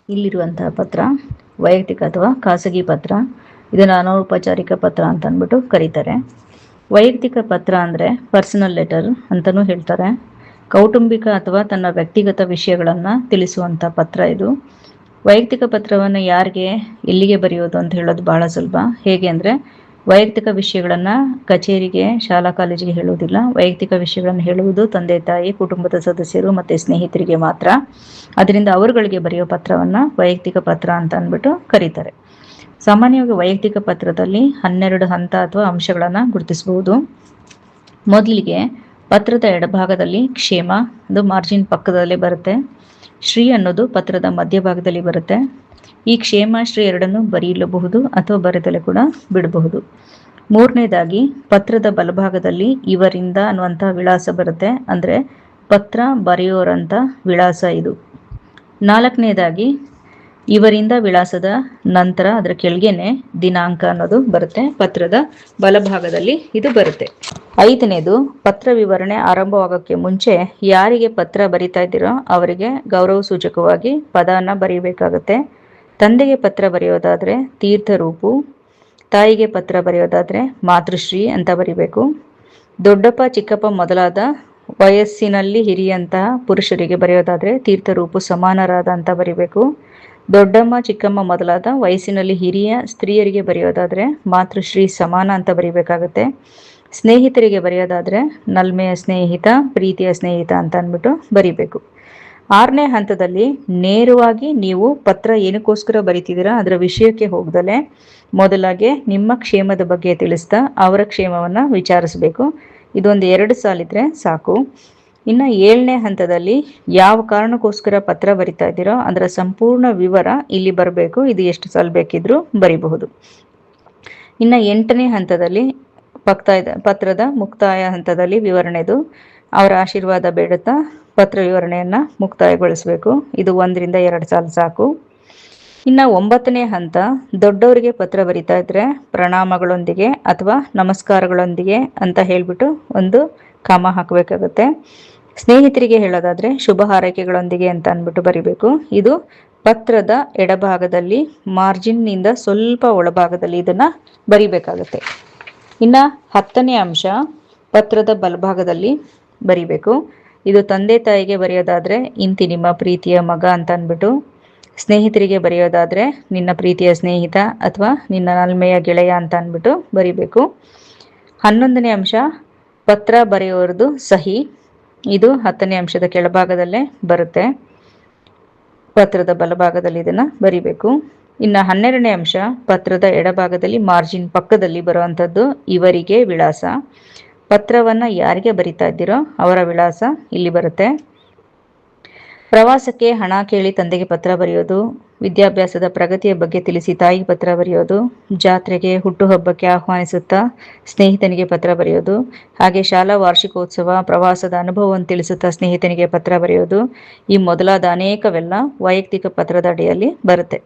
ಇಲ್ಲಿರುವಂತಹ ಪತ್ರ ವೈಯಕ್ತಿಕ ಅಥವಾ ಖಾಸಗಿ ಪತ್ರ. ಇದನ್ನು ಅನೌಪಚಾರಿಕ ಪತ್ರ ಅಂತ ಅಂದ್ಬಿಟ್ಟು ಕರೀತಾರೆ. ವೈಯಕ್ತಿಕ ಪತ್ರ ಅಂದರೆ ಪರ್ಸನಲ್ ಲೆಟರ್ ಅಂತಲೂ ಹೇಳ್ತಾರೆ. ಕೌಟುಂಬಿಕ ಅಥವಾ ತನ್ನ ವ್ಯಕ್ತಿಗತ ವಿಷಯಗಳನ್ನು ತಿಳಿಸುವಂಥ ಪತ್ರ ಇದು. ವೈಯಕ್ತಿಕ ಪತ್ರವನ್ನು ಯಾರಿಗೆ ಎಲ್ಲಿಗೆ ಬರೆಯೋದು ಅಂತ ಹೇಳೋದು ಬಹಳ ಸುಲಭ. ಹೇಗೆ ಅಂದರೆ, ವೈಯಕ್ತಿಕ ವಿಷಯಗಳನ್ನು ಕಚೇರಿಗೆ, ಶಾಲಾ ಕಾಲೇಜಿಗೆ ಹೇಳುವುದಿಲ್ಲ. ವೈಯಕ್ತಿಕ ವಿಷಯಗಳನ್ನು ಹೇಳುವುದು ತಂದೆ ತಾಯಿ, ಕುಟುಂಬದ ಸದಸ್ಯರು ಮತ್ತು ಸ್ನೇಹಿತರಿಗೆ ಮಾತ್ರ. ಅದರಿಂದ ಅವರುಗಳಿಗೆ ಬರೆಯೋ ಪತ್ರವನ್ನು ವೈಯಕ್ತಿಕ ಪತ್ರ ಅಂತ ಅಂದ್ಬಿಟ್ಟು ಕರೀತಾರೆ. ಸಾಮಾನ್ಯವಾಗಿ ವೈಯಕ್ತಿಕ ಪತ್ರದಲ್ಲಿ 12 ಹಂತ ಅಥವಾ ಅಂಶಗಳನ್ನು ಗುರುತಿಸಬಹುದು. ಮೊದಲಿಗೆ ಪತ್ರದ ಎಡಭಾಗದಲ್ಲಿ ಕ್ಷೇಮ, ಅದು ಮಾರ್ಜಿನ್ ಪಕ್ಕದಲ್ಲೇ ಬರುತ್ತೆ. ಶ್ರೀ ಅನ್ನೋದು ಪತ್ರದ ಮಧ್ಯಭಾಗದಲ್ಲಿ ಬರುತ್ತೆ. ಈ ಕ್ಷೇಮ, ಶ್ರೀ ಎರಡನ್ನು ಬರೆಯಲಬಹುದು ಅಥವಾ ಬರೆದಲ್ಲೇ ಕೂಡ ಬಿಡಬಹುದು. ಮೂರನೇದಾಗಿ ಪತ್ರದ ಬಲಭಾಗದಲ್ಲಿ ಇವರಿಂದ ಅನ್ನುವಂಥ ವಿಳಾಸ ಬರುತ್ತೆ. ಅಂದರೆ ಪತ್ರ ಬರೆಯೋರಂಥ ವಿಳಾಸ ಇದು. ನಾಲ್ಕನೇದಾಗಿ ಇವರಿಂದ ವಿಳಾಸದ ನಂತರ ಅದರ ಕೆಳಗೇನೆ ದಿನಾಂಕ ಅನ್ನೋದು ಬರುತ್ತೆ. ಪತ್ರದ ಬಲಭಾಗದಲ್ಲಿ ಇದು ಬರುತ್ತೆ. ಐದನೇದು, ಪತ್ರ ವಿವರಣೆ ಆರಂಭವಾಗೋಕ್ಕೆ ಮುಂಚೆ ಯಾರಿಗೆ ಪತ್ರ ಬರಿತಾ ಇದ್ದೀರೋ ಅವರಿಗೆ ಗೌರವ ಸೂಚಕವಾಗಿ ಪದನ ಬರೀಬೇಕಾಗುತ್ತೆ. ತಂದೆಗೆ ಪತ್ರ ಬರೆಯೋದಾದರೆ ತೀರ್ಥರೂಪು, ತಾಯಿಗೆ ಪತ್ರ ಬರೆಯೋದಾದರೆ ಮಾತೃಶ್ರೀ ಅಂತ ಬರಿಬೇಕು. ದೊಡ್ಡಪ್ಪ, ಚಿಕ್ಕಪ್ಪ ಮೊದಲಾದ ವಯಸ್ಸಿನಲ್ಲಿ ಹಿರಿಯಂತಹ ಪುರುಷರಿಗೆ ಬರೆಯೋದಾದರೆ ತೀರ್ಥರೂಪು ಸಮಾನರಾದ ಅಂತ ಬರಿಬೇಕು. ದೊಡ್ಡಮ್ಮ, ಚಿಕ್ಕಮ್ಮ ಮೊದಲಾದ ವಯಸ್ಸಿನಲ್ಲಿ ಹಿರಿಯ ಸ್ತ್ರೀಯರಿಗೆ ಬರೆಯೋದಾದರೆ ಮಾತೃಶ್ರೀ ಸಮಾನ ಅಂತ ಬರಿಬೇಕಾಗುತ್ತೆ. ಸ್ನೇಹಿತರಿಗೆ ಬರೆಯೋದಾದರೆ ನಲ್ಮೆಯ ಸ್ನೇಹಿತ, ಪ್ರೀತಿಯ ಸ್ನೇಹಿತ ಅಂತ ಅಂದ್ಬಿಟ್ಟು ಬರಿಬೇಕು. ಆರನೇ ಹಂತದಲ್ಲಿ ನೇರವಾಗಿ ನೀವು ಪತ್ರ ಏನಕ್ಕೋಸ್ಕರ ಬರಿತಿದ್ದೀರಾ ಅದರ ವಿಷಯಕ್ಕೆ ಹೋಗ್ದಲೆ ಮೊದಲಾಗೆ ನಿಮ್ಮ ಕ್ಷೇಮದ ಬಗ್ಗೆ ತಿಳಿಸ್ತಾ ಅವರ ಕ್ಷೇಮವನ್ನು ವಿಚಾರಿಸಬೇಕು. ಇದೊಂದು 2 ಸಾಲಿದ್ರೆ ಸಾಕು. ಇನ್ನು 7ನೇ ಹಂತದಲ್ಲಿ ಯಾವ ಕಾರಣಕ್ಕೋಸ್ಕರ ಪತ್ರ ಬರಿತಾ ಇದ್ದೀರೋ ಅದರ ಸಂಪೂರ್ಣ ವಿವರ ಇಲ್ಲಿ ಬರಬೇಕು. ಇದು ಎಷ್ಟು ಸಾಲ ಬೇಕಿದ್ರೂ ಬರಿಬಹುದು. ಇನ್ನು 8ನೇ ಹಂತದಲ್ಲಿ ಪತ್ರದ ಮುಕ್ತಾಯ ಹಂತದಲ್ಲಿ ವಿವರಣೆದು ಅವರ ಆಶೀರ್ವಾದ ಬೇಡುತ್ತಾ ಪತ್ರ ವಿವರಣೆಯನ್ನು ಮುಕ್ತಾಯಗೊಳಿಸಬೇಕು. ಇದು 1ರಿಂದ 2 ಸಾಲು ಸಾಕು. ಇನ್ನು 9ನೇ ಹಂತ, ದೊಡ್ಡವರಿಗೆ ಪತ್ರ ಬರಿತಾ ಇದ್ರೆ ಪ್ರಣಾಮಗಳೊಂದಿಗೆ ಅಥವಾ ನಮಸ್ಕಾರಗಳೊಂದಿಗೆ ಅಂತ ಹೇಳ್ಬಿಟ್ಟು ಒಂದು ಕಾಮ ಹಾಕಬೇಕಾಗುತ್ತೆ. ಸ್ನೇಹಿತರಿಗೆ ಹೇಳೋದಾದ್ರೆ ಶುಭ ಹಾರೈಕೆಗಳೊಂದಿಗೆ ಅಂತ ಅಂದ್ಬಿಟ್ಟು ಬರಿಬೇಕು. ಇದು ಪತ್ರದ ಎಡಭಾಗದಲ್ಲಿ ಮಾರ್ಜಿನ್ನಿಂದ ಸ್ವಲ್ಪ ಒಳಭಾಗದಲ್ಲಿ ಇದನ್ನ ಬರಿಬೇಕಾಗುತ್ತೆ. ಇನ್ನು 10ನೇ ಅಂಶ, ಪತ್ರದ ಬಲಭಾಗದಲ್ಲಿ ಬರಿಬೇಕು. ಇದು ತಂದೆ ತಾಯಿಗೆ ಬರೆಯೋದಾದ್ರೆ ಇಂತಿ ನಿಮ್ಮ ಪ್ರೀತಿಯ ಮಗ ಅಂತ ಅಂದ್ಬಿಟ್ಟು, ಸ್ನೇಹಿತರಿಗೆ ಬರೆಯೋದಾದ್ರೆ ನಿನ್ನ ಪ್ರೀತಿಯ ಸ್ನೇಹಿತ ಅಥವಾ ನಿನ್ನ ನಲ್ಮೆಯ ಗೆಳೆಯ ಅಂತ ಅಂದ್ಬಿಟ್ಟು ಬರಿಬೇಕು. 11ನೇ ಅಂಶ, ಪತ್ರ ಬರೆಯೋರದು ಸಹಿ. ಇದು 10ನೇ ಅಂಶದ ಕೆಳಭಾಗದಲ್ಲೇ ಬರುತ್ತೆ. ಪತ್ರದ ಬಲಭಾಗದಲ್ಲಿ ಇದನ್ನ ಬರಿಬೇಕು. ಇನ್ನು 12ನೇ ಅಂಶ, ಪತ್ರದ ಎಡಭಾಗದಲ್ಲಿ ಮಾರ್ಜಿನ್ ಪಕ್ಕದಲ್ಲಿ ಬರುವಂಥದ್ದು ಇವರಿಗೆ ವಿಳಾಸ. ಪತ್ರವನ್ನು ಯಾರಿಗೆ ಬರಿತಾ ಇದ್ದೀರೋ ಅವರ ವಿಳಾಸ ಇಲ್ಲಿ ಬರುತ್ತೆ. ಪ್ರವಾಸಕ್ಕೆ ಹಣ ಕೇಳಿ ತಂದೆಗೆ ಪತ್ರ ಬರೆಯೋದು, ವಿದ್ಯಾಭ್ಯಾಸದ ಪ್ರಗತಿಯ ಬಗ್ಗೆ ತಿಳಿಸಿ ತಾಯಿಗೆ ಪತ್ರ ಬರೆಯೋದು, ಜಾತ್ರೆಗೆ ಹುಟ್ಟುಹಬ್ಬಕ್ಕೆ ಆಹ್ವಾನಿಸುತ್ತಾ ಸ್ನೇಹಿತನಿಗೆ ಪತ್ರ ಬರೆಯೋದು, ಹಾಗೆ ಶಾಲಾ ವಾರ್ಷಿಕೋತ್ಸವ, ಪ್ರವಾಸದ ಅನುಭವವನ್ನು ತಿಳಿಸುತ್ತಾ ಸ್ನೇಹಿತನಿಗೆ ಪತ್ರ ಬರೆಯೋದು, ಈ ಮೊದಲಾದ ಅನೇಕವೆಲ್ಲ ವೈಯಕ್ತಿಕ ಪತ್ರದ ಅಡಿಯಲ್ಲಿ ಬರುತ್ತೆ.